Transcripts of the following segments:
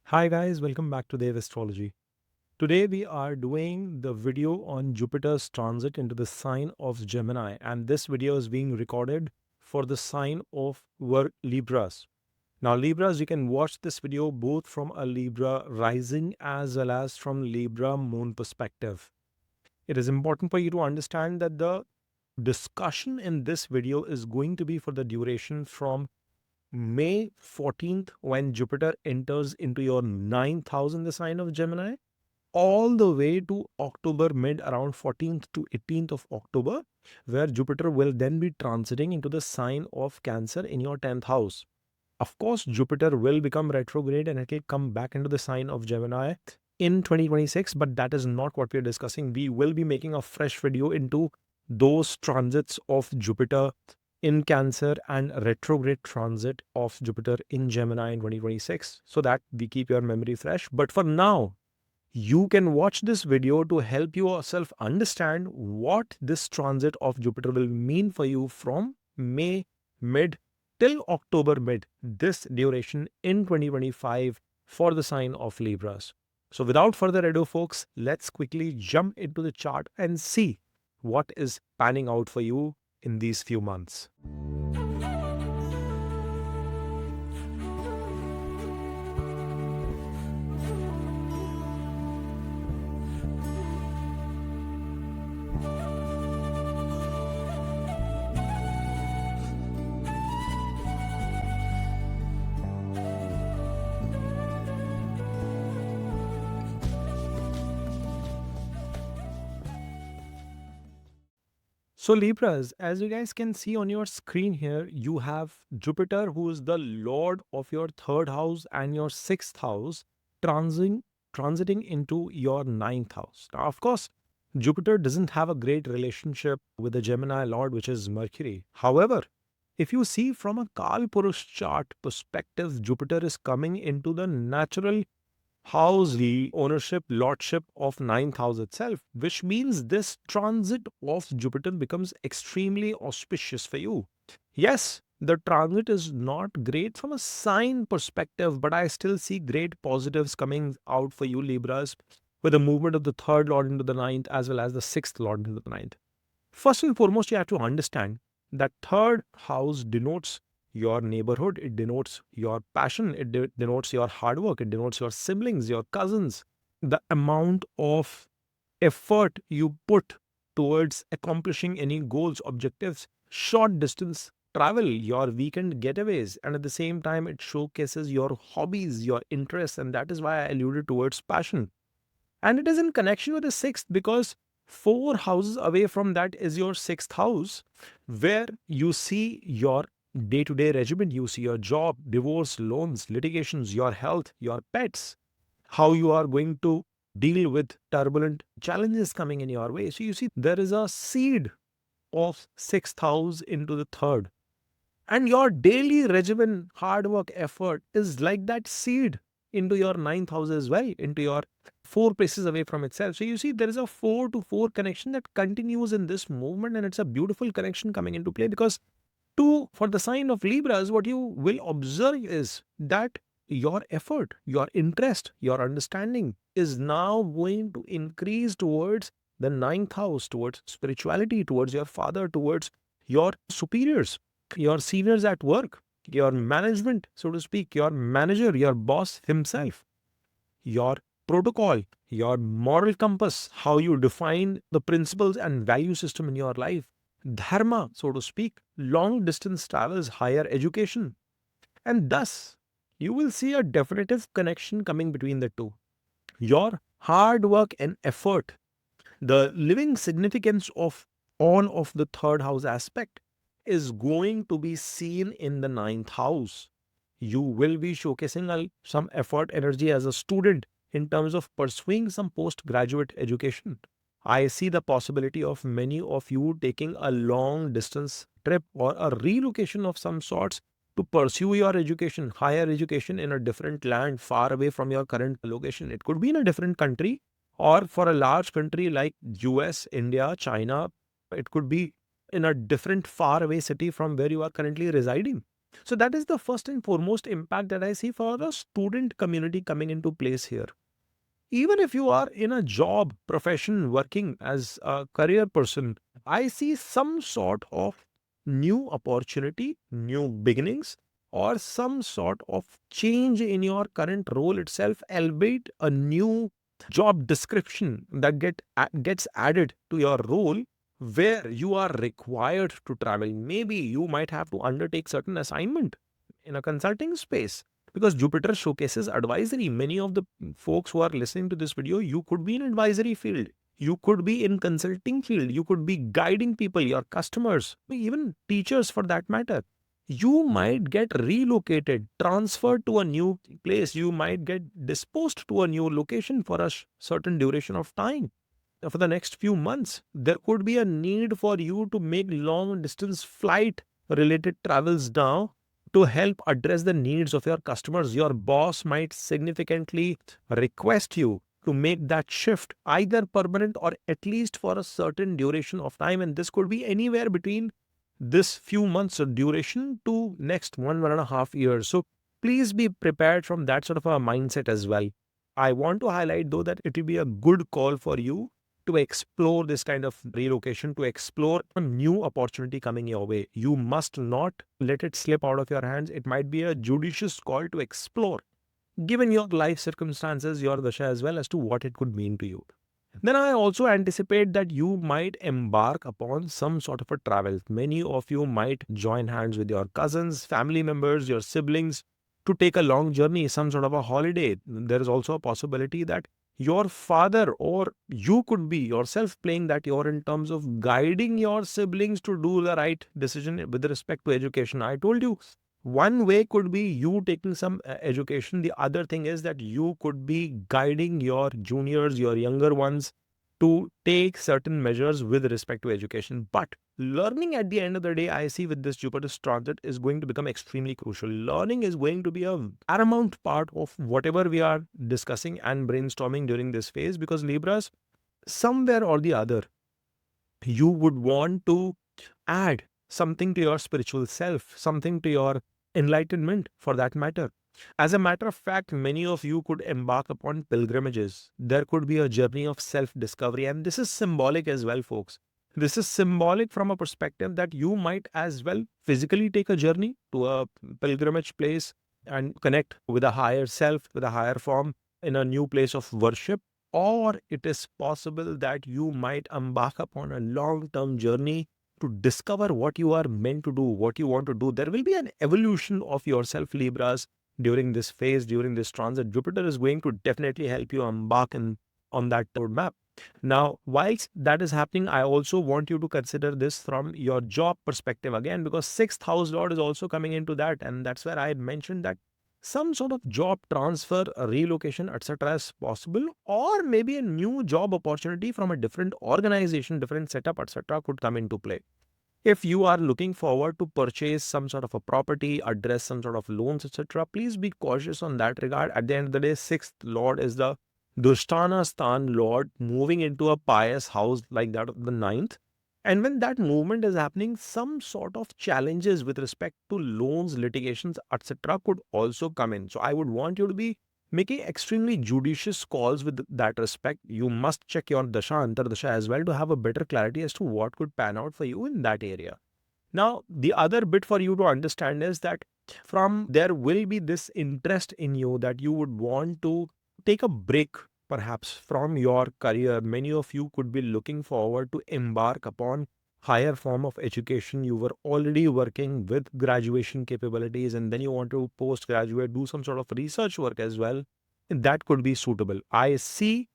Hi guys, welcome back to Dev Astrology. Today we are doing the video on Jupiter's transit into the sign of Gemini, and this video is being recorded for the sign of Libras. Now Libras, you can watch this video both from a Libra rising as well as from Libra moon perspective. It is important for you to understand that the discussion in this video is going to be for the duration from May 14th, when Jupiter enters into your ninth house in the sign of Gemini, all the way to October mid, around 14th to 18th of October, where Jupiter will then be transiting into the sign of Cancer in your 10th house. Of course, Jupiter will become retrograde and it will come back into the sign of Gemini in 2026, but that is not what we are discussing. We will be making a fresh video into those transits of Jupiter in Cancer and retrograde transit of Jupiter in Gemini in 2026, so that we keep your memory fresh. But for now, you can watch this video to help yourself understand what this transit of Jupiter will mean for you from May mid till October mid, this duration in 2025 for the sign of Libras. So without further ado, folks, let's quickly jump into the chart and see what is panning out for you in these few months. So Libras, as you guys can see on your screen here, you have Jupiter, who is the lord of your third house and your sixth house, transiting into your ninth house. Now, of course, Jupiter doesn't have a great relationship with the Gemini lord, which is Mercury. However, if you see from a Kalpurush chart perspective, Jupiter is coming into the natural house, the ownership, lordship of ninth house itself, which means this transit of Jupiter becomes extremely auspicious for you. Yes, the transit is not great from a sign perspective, but I still see great positives coming out for you, Libras, with the movement of the third lord into the ninth as well as the sixth lord into the ninth. First and foremost, you have to understand that third house denotes your neighborhood, it denotes your passion, it denotes your hard work, it denotes your siblings, your cousins, the amount of effort you put towards accomplishing any goals, objectives, short distance travel, your weekend getaways, and at the same time, it showcases your hobbies, your interests, and that is why I alluded towards passion. And it is in connection with the sixth because four houses away from that is your sixth house, where you see your day to day regimen, you see your job, divorce, loans, litigations, your health, your pets, how you are going to deal with turbulent challenges coming in your way. So you see, there is a seed of sixth house into the third. And your daily regimen, hard work, effort is like that seed into your ninth house as well, into your four places away from itself. So you see, there is a 4 to 4 connection that continues in this movement, and it's a beautiful connection coming into play because for the sign of Libras, what you will observe is that your effort, your interest, your understanding is now going to increase towards the ninth house, towards spirituality, towards your father, towards your superiors, your seniors at work, your management, so to speak, your manager, your boss himself, your protocol, your moral compass, how you define the principles and value system in your life, dharma, so to speak, long distance travels, higher education. And thus, you will see a definitive connection coming between the two. Your hard work and effort, the living significance of all of the third house aspect is going to be seen in the ninth house. You will be showcasing some effort, energy as a student in terms of pursuing some postgraduate education. I see the possibility of many of you taking a long distance trip or a relocation of some sorts to pursue your education, higher education in a different land far away from your current location. It could be in a different country, or for a large country like US, India, China, it could be in a different far away city from where you are currently residing. So that is the first and foremost impact that I see for the student community coming into place here. Even if you are in a job profession working as a career person, I see some sort of new opportunity, new beginnings, or some sort of change in your current role itself, albeit a new job description that gets added to your role, where you are required to travel. Maybe you might have to undertake certain assignment in a consulting space, because Jupiter showcases advisory. Many of the folks who are listening to this video, you could be in advisory field, you could be in consulting field, you could be guiding people, your customers, even teachers for that matter. You might get relocated, transferred to a new place, you might get disposed to a new location for a certain duration of time. For the next few months, there could be a need for you to make long distance flight related travels now to help address the needs of your customers. Your boss might significantly request you to make that shift, either permanent or at least for a certain duration of time. And this could be anywhere between this few months of duration to next 1.5 years. So please be prepared from that sort of a mindset as well. I want to highlight though that it will be a good call for you to explore this kind of relocation, to explore a new opportunity coming your way. You must not let it slip out of your hands. It might be a judicious call to explore, given your life circumstances, your dasha as well, as to what it could mean to you. Then I also anticipate that you might embark upon some sort of a travel. Many of you might join hands with your cousins, family members, your siblings to take a long journey, some sort of a holiday. There is also a possibility that your father or you could be yourself playing that role in terms of guiding your siblings to do the right decision with respect to education. I told you one way could be you taking some education. The other thing is that you could be guiding your juniors, your younger ones, to take certain measures with respect to education. But learning at the end of the day, I see with this Jupiter's transit is going to become extremely crucial. Learning is going to be a paramount part of whatever we are discussing and brainstorming during this phase, because Libras, somewhere or the other, you would want to add something to your spiritual self, something to your enlightenment for that matter. As a matter of fact, many of you could embark upon pilgrimages. There could be a journey of self discovery, and this is symbolic as well, folks. This is symbolic from a perspective that you might as well physically take a journey to a pilgrimage place and connect with a higher self, with a higher form in a new place of worship. Or it is possible that you might embark upon a long term journey to discover what you are meant to do, what you want to do. There will be an evolution of yourself, Libras, during this phase, during this transit. Jupiter is going to definitely help you embark on that roadmap. Now, whilst that is happening, I also want you to consider this from your job perspective again, because sixth house lord is also coming into that. And that's where I had mentioned that some sort of job transfer, a relocation, etc. is possible, or maybe a new job opportunity from a different organization, different setup, etc. could come into play. If you are looking forward to purchase some sort of a property, address some sort of loans, etc., please be cautious on that regard. At the end of the day, sixth lord is the Dushtana Stan lord moving into a pious house like that of the ninth. And when that movement is happening, some sort of challenges with respect to loans, litigations, etc., could also come in. So I would want you to be making extremely judicious calls with that respect. You must check your dasha, antardasha as well to have a better clarity as to what could pan out for you in that area. Now, the other bit for you to understand is that from there will be this interest in you that you would want to take a break perhaps from your career. Many of you could be looking forward to embark upon higher form of education. You were already working with graduation capabilities and then you want to postgraduate, do some sort of research work as well. And that could be suitable. I see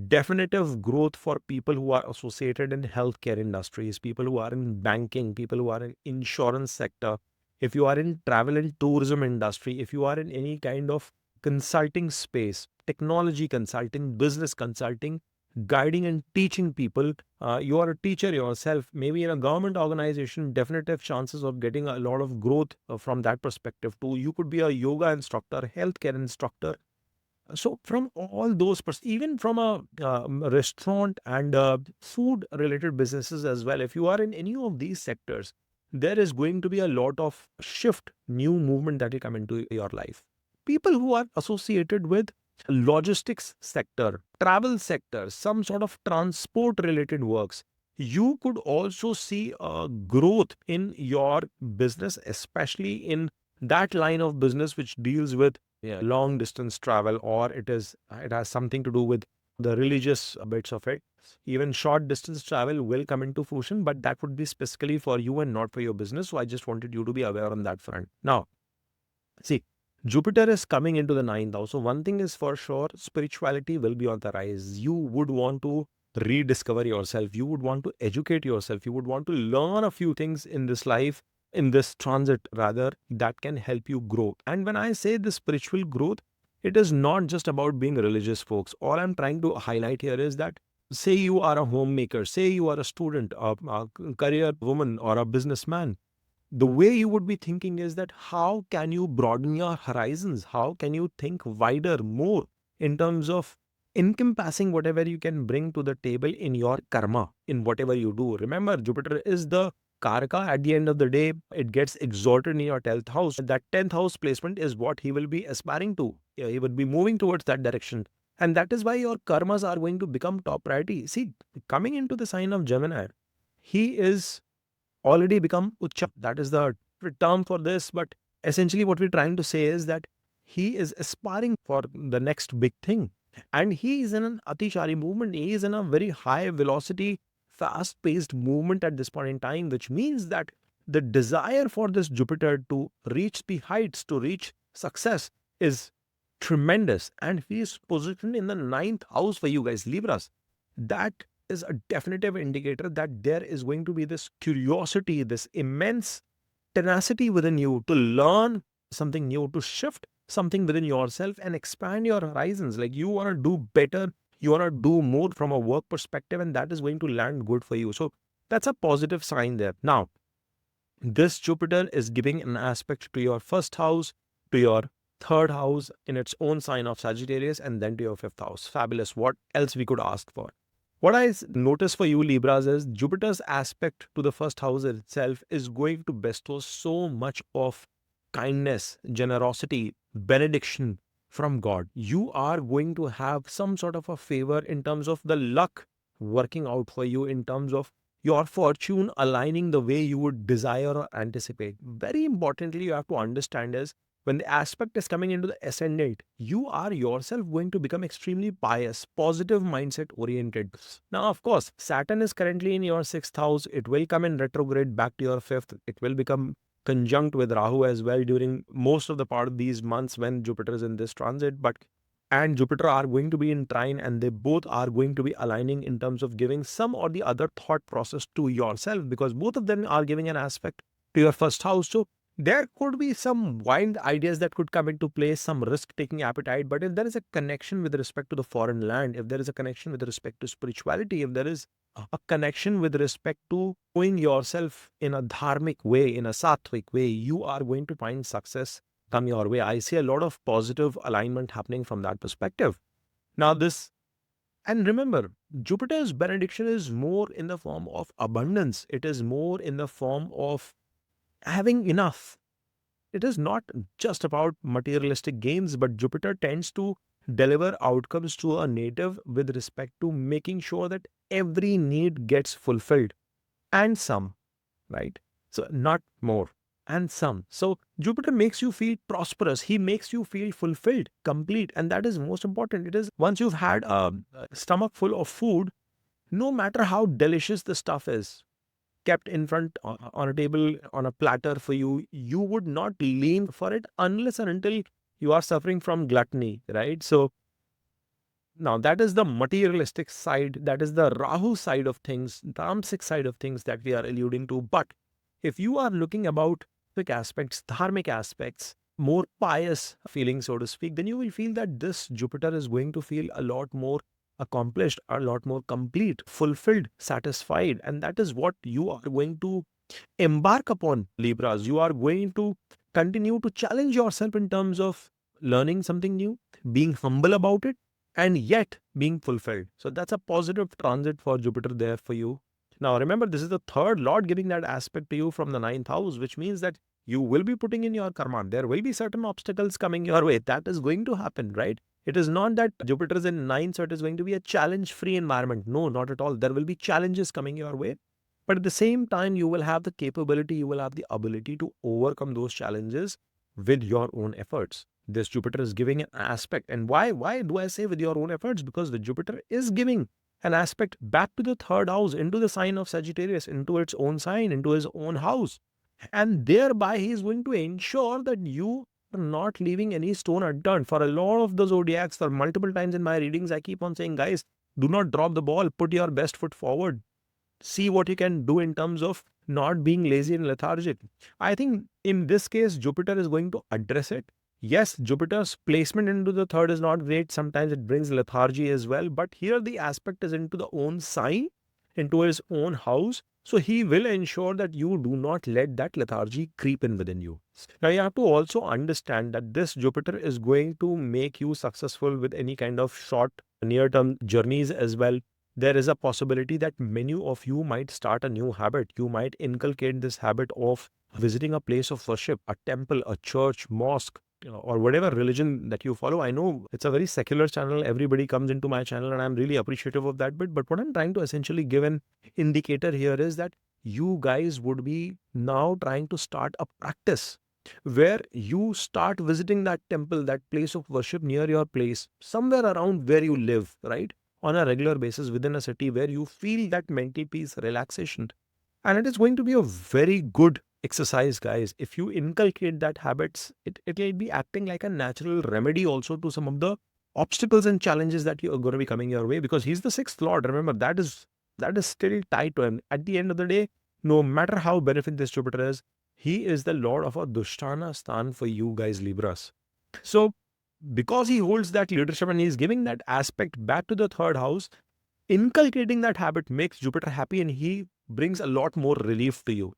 definitive growth for people who are associated in healthcare industries, people who are in banking, people who are in insurance sector. If you are in travel and tourism industry, if you are in any kind of consulting space, technology consulting, business consulting, guiding and teaching people, you are a teacher yourself, maybe in a government organization, definitive chances of getting a lot of growth from that perspective too. You could be a yoga instructor, healthcare instructor. So from all those, even from a restaurant and food related businesses as well, if you are in any of these sectors, there is going to be a lot of shift, new movement that will come into your life. People who are associated with logistics sector, travel sector, some sort of transport related works, you could also see a growth in your business, especially in that line of business which deals with long distance travel, or it has something to do with the religious bits of it. Even short distance travel will come into fruition, but that would be specifically for you and not for your business. So I just wanted you to be aware on that front. Now, see, Jupiter is coming into the ninth house. So one thing is for sure, spirituality will be on the rise. You would want to rediscover yourself. You would want to educate yourself. You would want to learn a few things in this life, in this transit rather, that can help you grow. And when I say the spiritual growth, it is not just about being religious, folks. All I'm trying to highlight here is that, say you are a homemaker, say you are a student, a career woman, or a businessman, the way you would be thinking is that how can you broaden your horizons? How can you think wider, more in terms of encompassing whatever you can bring to the table in your karma, in whatever you do? Remember, Jupiter is the Karaka. At the end of the day, it gets exalted in your 10th house. That 10th house placement is what he will be aspiring to. Yeah, he would be moving towards that direction. And that is why your karmas are going to become top priority. See, coming into the sign of Gemini, he is already become Ucha. That is the term for this. But essentially, what we're trying to say is that he is aspiring for the next big thing. And he is in an Atishari movement. He is in a very high velocity, fast paced movement at this point in time, which means that the desire for this Jupiter to reach the heights, to reach success, is tremendous. And he is positioned in the ninth house for you guys, Libras. That is a definitive indicator that there is going to be this curiosity, this immense tenacity within you to learn something new, to shift something within yourself and expand your horizons. Like you want to do better, you want to do more from a work perspective, and that is going to land good for you. So that's a positive sign there. Now, this Jupiter is giving an aspect to your first house, to your third house in its own sign of Sagittarius, and then to your fifth house. Fabulous. What else we could ask for? What I notice for you, Libras, is Jupiter's aspect to the first house itself is going to bestow so much of kindness, generosity, benediction from God. You are going to have some sort of a favor in terms of the luck working out for you, in terms of your fortune aligning the way you would desire or anticipate. Very importantly, you have to understand is when the aspect is coming into the ascendant, you are yourself going to become extremely pious, positive mindset oriented. Now, of course, Saturn is currently in your sixth house. It will come in retrograde back to your fifth. It will become conjunct with Rahu as well during most of the part of these months when Jupiter is in this transit. But and Jupiter are going to be in trine, and they both are going to be aligning in terms of giving some or the other thought process to yourself, because both of them are giving an aspect to your first house. So there could be some wild ideas that could come into place, some risk-taking appetite. But if there is a connection with respect to the foreign land, if there is a connection with respect to spirituality, if there is a connection with respect to knowing yourself in a dharmic way, in a sattvic way, you are going to find success come your way. I see a lot of positive alignment happening from that perspective. Now, and remember, Jupiter's benediction is more in the form of abundance. It is more in the form of having enough. It is not just about materialistic gains, but Jupiter tends to deliver outcomes to a native with respect to making sure that every need gets fulfilled and some, right? So, not more and some. So, Jupiter makes you feel prosperous. He makes you feel fulfilled, complete. And that is most important. It is once you've had a stomach full of food, no matter how delicious the stuff is, kept in front on a table, on a platter for you, you would not lean for it unless and until you are suffering from gluttony, right? So now that is the materialistic side, that is the Rahu side of things, tamasic side of things that we are alluding to. But if you are looking about quick aspects, dharmic aspects, more pious feelings, so to speak, then you will feel that this Jupiter is going to feel a lot more accomplished, a lot more complete, fulfilled, satisfied. And that is what you are going to embark upon, Libras. You are going to continue to challenge yourself in terms of learning something new, being humble about it, and yet being fulfilled. So that's a positive transit for Jupiter there for you. Now, remember, this is the third Lord giving that aspect to you from the ninth house, which means that you will be putting in your karma. There will be certain obstacles coming your way. That is going to happen, right? It is not that Jupiter is in ninth, so it is going to be a challenge-free environment. No, not at all. There will be challenges coming your way. But at the same time, you will have the capability, you will have the ability to overcome those challenges with your own efforts. This Jupiter is giving an aspect. And why do I say with your own efforts? Because the Jupiter is giving an aspect back to the third house, into the sign of Sagittarius, into its own sign, into his own house. And thereby he is going to ensure that you are not leaving any stone unturned. For a lot of the zodiacs, for multiple times in my readings, I keep on saying, guys, do not drop the ball, put your best foot forward. See what you can do in terms of not being lazy and lethargic. I think in this case, Jupiter is going to address it. Yes, Jupiter's placement into the third is not great. Sometimes it brings lethargy as well. But here the aspect is into the own sign, into his own house. So he will ensure that you do not let that lethargy creep in within you. Now you have to also understand that this Jupiter is going to make you successful with any kind of short near-term journeys as well. There is a possibility that many of you might start a new habit. You might inculcate this habit of visiting a place of worship, a temple, a church, mosque, or whatever religion that you follow. I know it's a very secular channel. Everybody comes into my channel and I'm really appreciative of that bit. But what I'm trying to essentially give an indicator here is that you guys would be now trying to start a practice where you start visiting that temple, that place of worship near your place, somewhere around where you live, right? On a regular basis within a city where you feel that mental peace, relaxation. And it is going to be a very good exercise, guys. If you inculcate that habits, it will be acting like a natural remedy also to some of the obstacles and challenges that you are going to be coming your way, because he's the sixth lord. Remember, that is still tied to him. At the end of the day, no matter how benefit this Jupiter is, he is the lord of a Dushtana Stan for you guys, Libras. So because he holds that leadership and he's giving that aspect back to the third house, inculcating that habit makes Jupiter happy and he brings a lot more relief to you.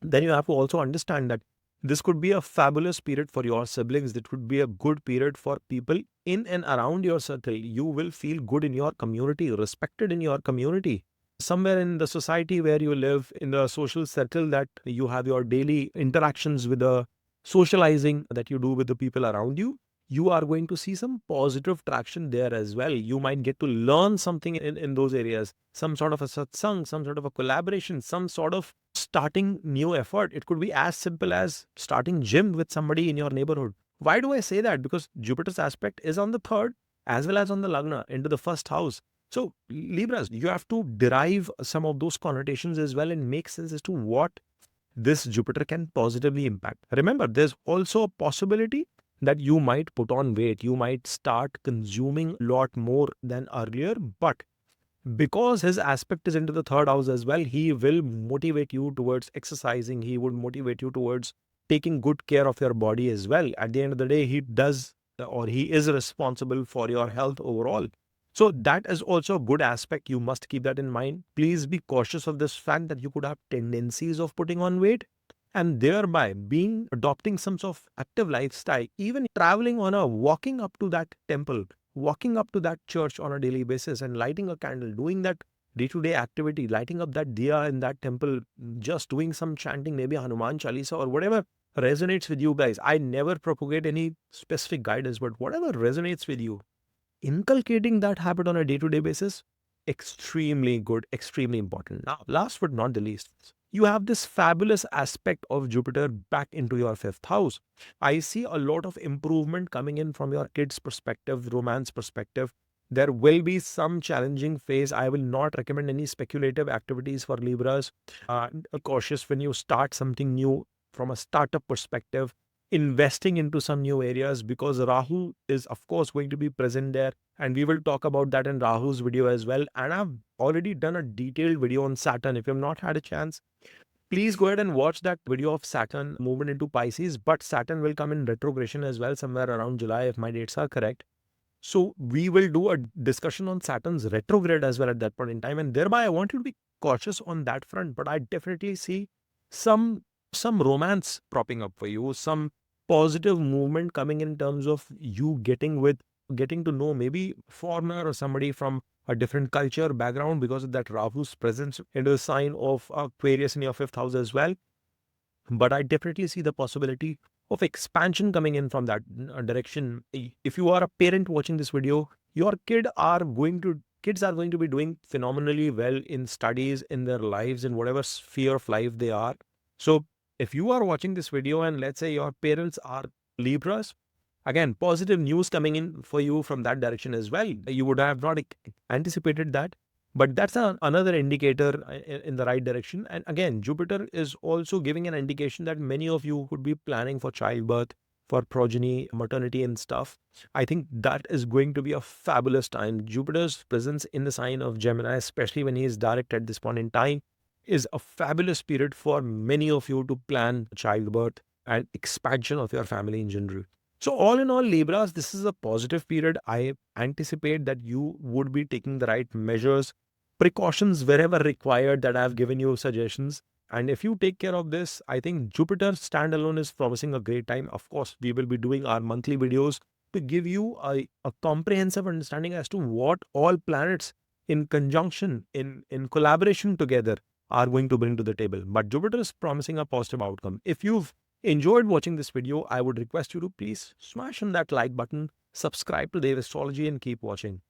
Then you have to also understand that this could be a fabulous period for your siblings. It would be a good period for people in and around your circle. You will feel good in your community, respected in your community. Somewhere in the society where you live, in the social circle that you have your daily interactions with, the socializing that you do with the people around you, you are going to see some positive traction there as well. You might get to learn something in those areas, some sort of a satsang, some sort of a collaboration, some sort of starting new effort. It could be as simple as starting gym with somebody in your neighborhood. Why do I say that? Because Jupiter's aspect is on the third as well as on the Lagna into the first house. So Libras, you have to derive some of those connotations as well and make sense as to what this Jupiter can positively impact. Remember, there's also a possibility that you might put on weight, you might start consuming a lot more than earlier, but because his aspect is into the third house as well, he will motivate you towards exercising. He would motivate you towards taking good care of your body as well. At the end of the day, he does, or he is responsible for your health overall. So that is also a good aspect. You must keep that in mind. Please be cautious of this fact that you could have tendencies of putting on weight, and thereby being adopting some sort of active lifestyle, even traveling on a walking up to that temple, walking up to that church on a daily basis and lighting a candle, doing that day-to-day activity, lighting up that diya in that temple, just doing some chanting, maybe Hanuman Chalisa or whatever resonates with you guys. I never propagate any specific guidance, but whatever resonates with you, inculcating that habit on a day-to-day basis, extremely good, extremely important. Now, last but not the least, you have this fabulous aspect of Jupiter back into your fifth house. I see a lot of improvement coming in from your kids' perspective, romance perspective. There will be some challenging phase. I will not recommend any speculative activities for Libras. Cautious when you start something new from a startup perspective, investing into some new areas, because Rahu is of course going to be present there, and we will talk about that in Rahu's video as well. And I've already done a detailed video on Saturn. If you have not had a chance, please go ahead and watch that video of Saturn movement into Pisces. But Saturn will come in retrogression as well somewhere around July if my dates are correct. So we will do a discussion on Saturn's retrograde as well at that point in time, and thereby I want you to be cautious on that front. But I definitely see some romance propping up for you, some positive movement coming in terms of you getting to know maybe foreigner or somebody from a different culture background because of that Rahu's presence in the sign of Aquarius in your fifth house as well. But I definitely see the possibility of expansion coming in from that direction. If you are a parent watching this video, your kids are going to be doing phenomenally well in studies, in their lives, in whatever sphere of life they are. So if you are watching this video and let's say your parents are Libras, again, positive news coming in for you from that direction as well. You would have not anticipated that, but that's another indicator in the right direction. And again, Jupiter is also giving an indication that many of you could be planning for childbirth, for progeny, maternity, and stuff. I think that is going to be a fabulous time. Jupiter's presence in the sign of Gemini, especially when he is direct at this point in time, is a fabulous period for many of you to plan childbirth and expansion of your family in general. So all in all, Libras, this is a positive period. I anticipate that you would be taking the right measures, precautions wherever required, that I've given you suggestions. And if you take care of this, I think Jupiter standalone is promising a great time. Of course, we will be doing our monthly videos to give you a comprehensive understanding as to what all planets in conjunction, in collaboration together are going to bring to the table. But Jupiter is promising a positive outcome. If you've enjoyed watching this video, I would request you to please smash on that like button, subscribe to Dev Astrology, and keep watching.